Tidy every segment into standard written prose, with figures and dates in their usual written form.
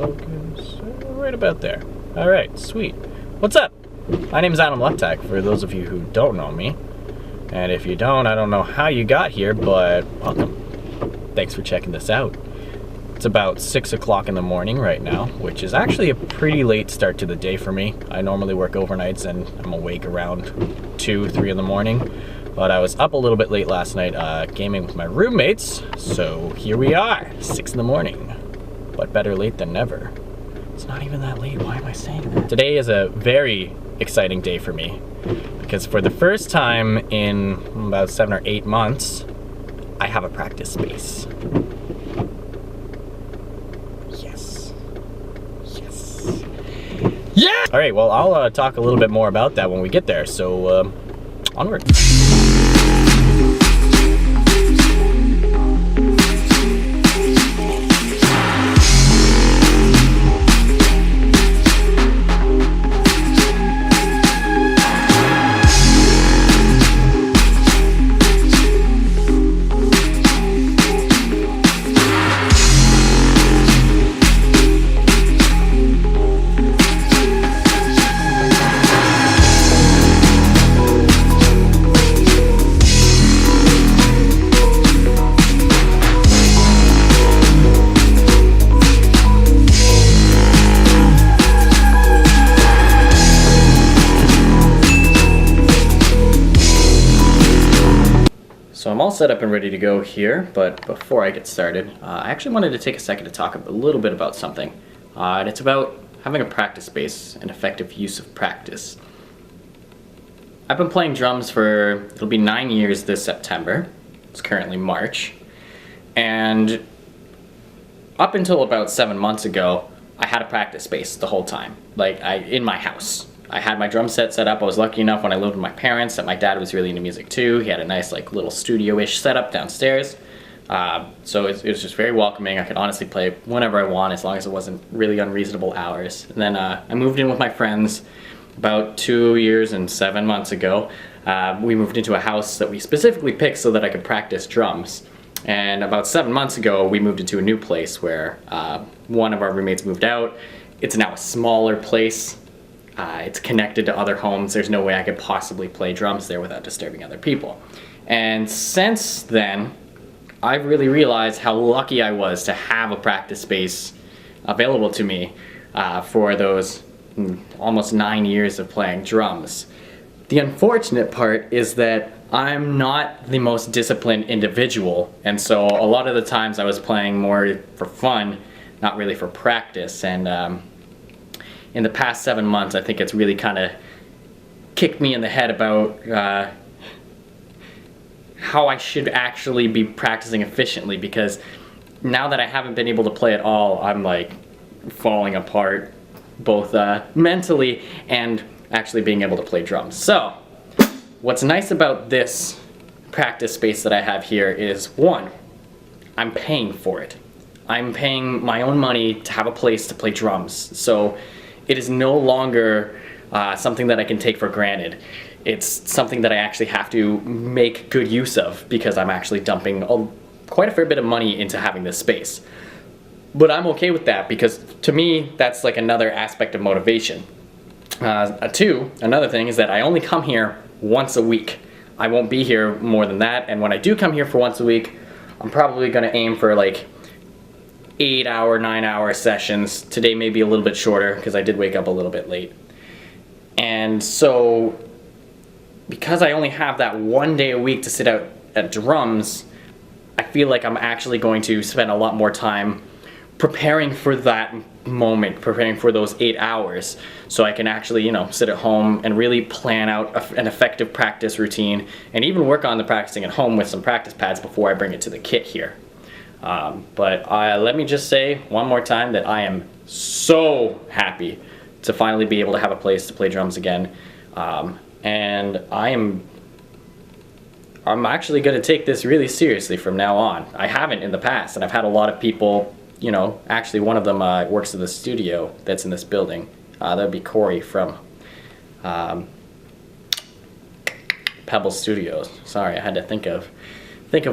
focus. Right about there. Alright, sweet. What's up? My name is Luptak, for those of you who don't know me. And if you don't, I don't know how you got here, but welcome. Thanks for checking this out. It's about 6 o'clock in the morning right now, which is actually a pretty late start to the day for me. I normally work overnights and I'm awake around 2, 3 in the morning. But I was up a little bit late last night gaming with my roommates, so here we are, 6 in the morning. But better late than never. It's not even that late, why am I saying that? Today is a very exciting day for me, because for the first time in about 7 or 8 months, I have a practice space. Yes. Yes. Yeah! Alright, well, I'll talk a little bit more about that when we get there, so onward. So I'm all set up and ready to go here, but before I get started, I actually wanted to take a second to talk a little bit about something. And it's about having a practice space and effective use of practice. I've been playing drums for, it'll be 9 years this September. It's currently March. And up until about 7 months ago, I had a practice space the whole time, in my house. I had my drum set up. I was lucky enough when I lived with my parents that my dad was really into music too. He had a nice little studio-ish setup downstairs. So it was just very welcoming. I could honestly play whenever I want as long as it wasn't really unreasonable hours. And then I moved in with my friends about 2 years and 7 months ago. We moved into a house that we specifically picked so that I could practice drums. And about 7 months ago, we moved into a new place where one of our roommates moved out. It's now a smaller place. It's connected to other homes. There's no way I could possibly play drums there without disturbing other people. And since then, I've really realized how lucky I was to have a practice space available to me for those almost 9 years of playing drums. The unfortunate part is that I'm not the most disciplined individual, and so a lot of the times I was playing more for fun, not really for practice. And in the past 7 months, I think it's really kind of kicked me in the head about how I should actually be practicing efficiently, because now that I haven't been able to play at all, I'm like falling apart, both mentally and actually being able to play drums. So, what's nice about this practice space that I have here is, one, I'm paying for it. I'm paying my own money to have a place to play drums. So, it is no longer something that I can take for granted. It's something that I actually have to make good use of, because I'm actually dumping quite a fair bit of money into having this space. But I'm okay with that, because to me, that's like another aspect of motivation. Another thing is that I only come here once a week. I won't be here more than that, and when I do come here for once a week, I'm probably going to aim for like 8-hour, 9-hour sessions. Today may be a little bit shorter because I did wake up a little bit late. And so, because I only have that 1 day a week to sit out at drums, I feel like I'm actually going to spend a lot more time preparing for that moment, preparing for those 8 hours, so I can actually, sit at home and really plan out an effective practice routine, and even work on the practicing at home with some practice pads before I bring it to the kit here. But let me just say one more time that I am so happy to finally be able to have a place to play drums again. And I'm actually going to take this really seriously from now on. I haven't in the past, and I've had a lot of people, actually one of them works in the studio that's in this building. That would be Corey from Pebble Studios. Sorry, I had to think of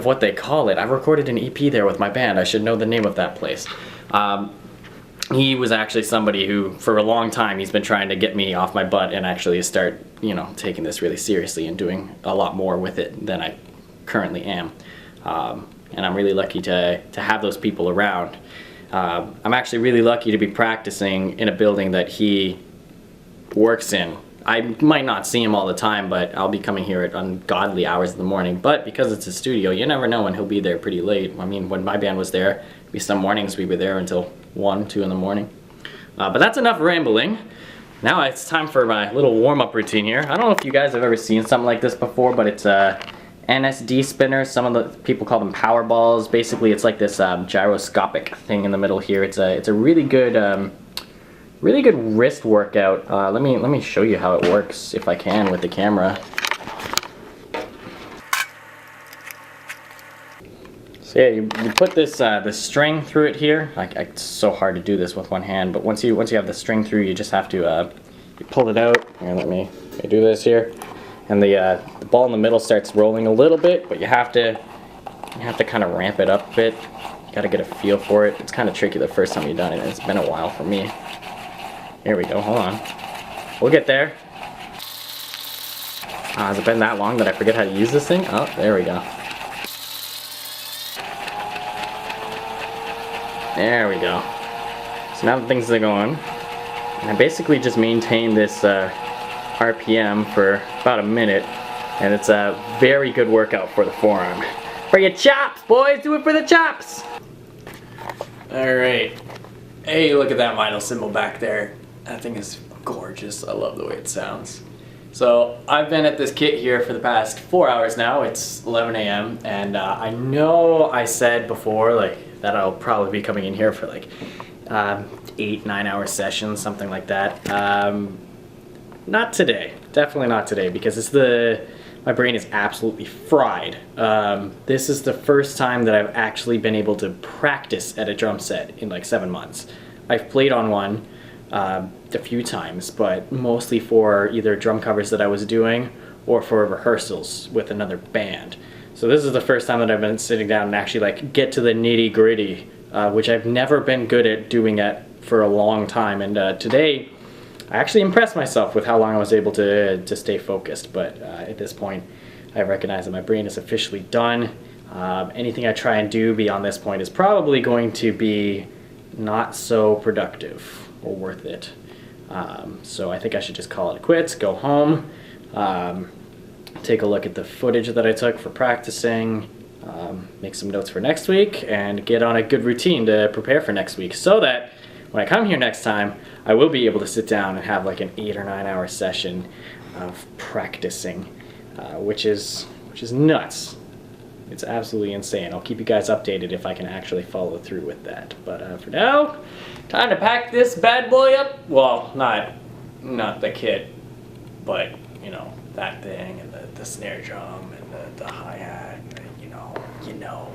what they call it. I recorded an EP there with my band. I should know the name of that place. he was actually somebody who, for a long time, he's been trying to get me off my butt and actually start, you know, taking this really seriously and doing a lot more with it than I currently am. And I'm really lucky to have those people around. I'm actually really lucky to be practicing in a building that he works in. I might not see him all the time, but I'll be coming here at ungodly hours in the morning. But because it's a studio, you never know when he'll be there pretty late. I mean, when my band was there, some mornings we were there until 1, 2 in the morning. But that's enough rambling. Now it's time for my little warm-up routine here. I don't know if you guys have ever seen something like this before, but it's a NSD spinner. Some of the people call them power balls. Basically, it's like this gyroscopic thing in the middle here. It's a really good wrist workout. Let me show you how it works if I can with the camera. So yeah, you put this the string through it here. It's so hard to do this with one hand, but once you have the string through, you just have to you pull it out. Here, let me do this here, and the ball in the middle starts rolling a little bit, but you have to kind of ramp it up a bit. You got to get a feel for it. It's kind of tricky the first time you've done it. It's been a while for me. Here we go. Hold on. We'll get there. Has it been that long that I forget how to use this thing? Oh, there we go. There we go. So now the things are going. And I basically just maintain this RPM for about a minute, and it's a very good workout for the forearm. For your chops, boys! Do it for the chops! Alright. Hey, look at that vinyl cymbal back there. That thing is gorgeous. I love the way it sounds. So I've been at this kit here for the past 4 hours now. It's 11 a.m. and I know I said before that I'll probably be coming in here for 8-9 hour sessions, something like that. Not today. Definitely not today, because my brain is absolutely fried. This is the first time that I've actually been able to practice at a drum set in 7 months. I've played on one a few times, but mostly for either drum covers that I was doing or for rehearsals with another band. So this is the first time that I've been sitting down and actually get to the nitty gritty, which I've never been good at doing it for a long time. And today, I actually impressed myself with how long I was able to stay focused. But at this point, I recognize that my brain is officially done. Anything I try and do beyond this point is probably going to be not so productive or worth it. So I think I should just call it quits, go home, take a look at the footage that I took for practicing, make some notes for next week, and get on a good routine to prepare for next week, so that when I come here next time, I will be able to sit down and have an 8 or 9 hour session of practicing, which is nuts. It's absolutely insane. I'll keep you guys updated if I can actually follow through with that. But for now, time to pack this bad boy up. Well, not the kit, but that thing and the snare drum and the hi-hat, you know.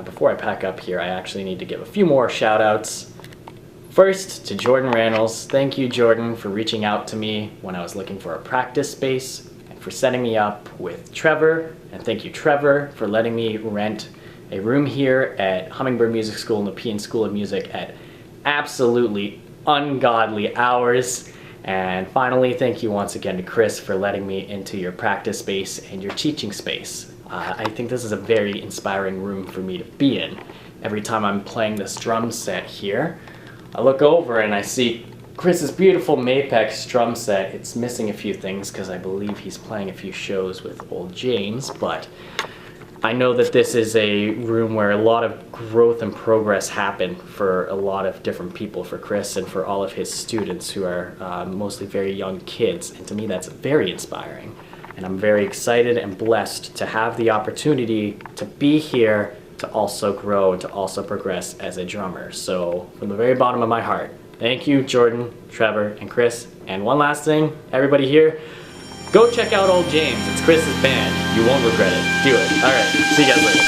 Before I pack up here, I actually need to give a few more shout outs. First, to Jordan Reynolds. Thank you, Jordan, for reaching out to me when I was looking for a practice space, and for setting me up with Trevor. And thank you, Trevor, for letting me rent a room here at Hummingbird Music School and the P School of Music at absolutely ungodly hours. And finally, thank you once again to Chris for letting me into your practice space and your teaching space. I think this is a very inspiring room for me to be in. Every time I'm playing this drum set here, I look over and I see Chris's beautiful Mapex drum set. It's missing a few things because I believe he's playing a few shows with old James, but I know that this is a room where a lot of growth and progress happen for a lot of different people, for Chris and for all of his students who are mostly very young kids, and to me that's very inspiring. And I'm very excited and blessed to have the opportunity to be here, to also grow and to also progress as a drummer. So from the very bottom of my heart, thank you, Jordan, Trevor, and Chris. And one last thing, everybody here, go check out old James. It's Chris's band. You won't regret it. Do it. All right. See you guys later.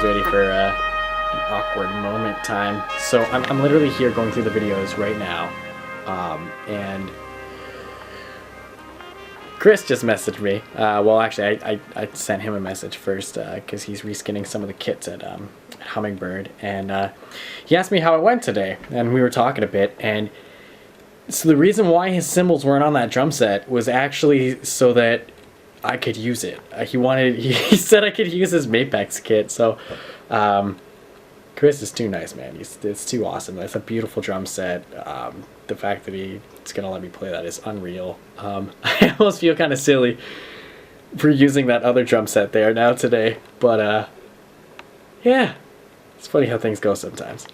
ready for an awkward moment time. So I'm literally here going through the videos right now, and Chris just messaged me. Well, actually, I sent him a message first because he's reskinning some of the kits at Hummingbird, and he asked me how it went today, and we were talking a bit. And so the reason why his cymbals weren't on that drum set was actually so that I could use it. He said I could use his Mapex kit. So Chris is too nice, man. It's too awesome. That's a beautiful drum set. The fact that he's gonna let me play that is unreal. I almost feel kind of silly for using that other drum set there now today, but yeah, it's funny how things go sometimes.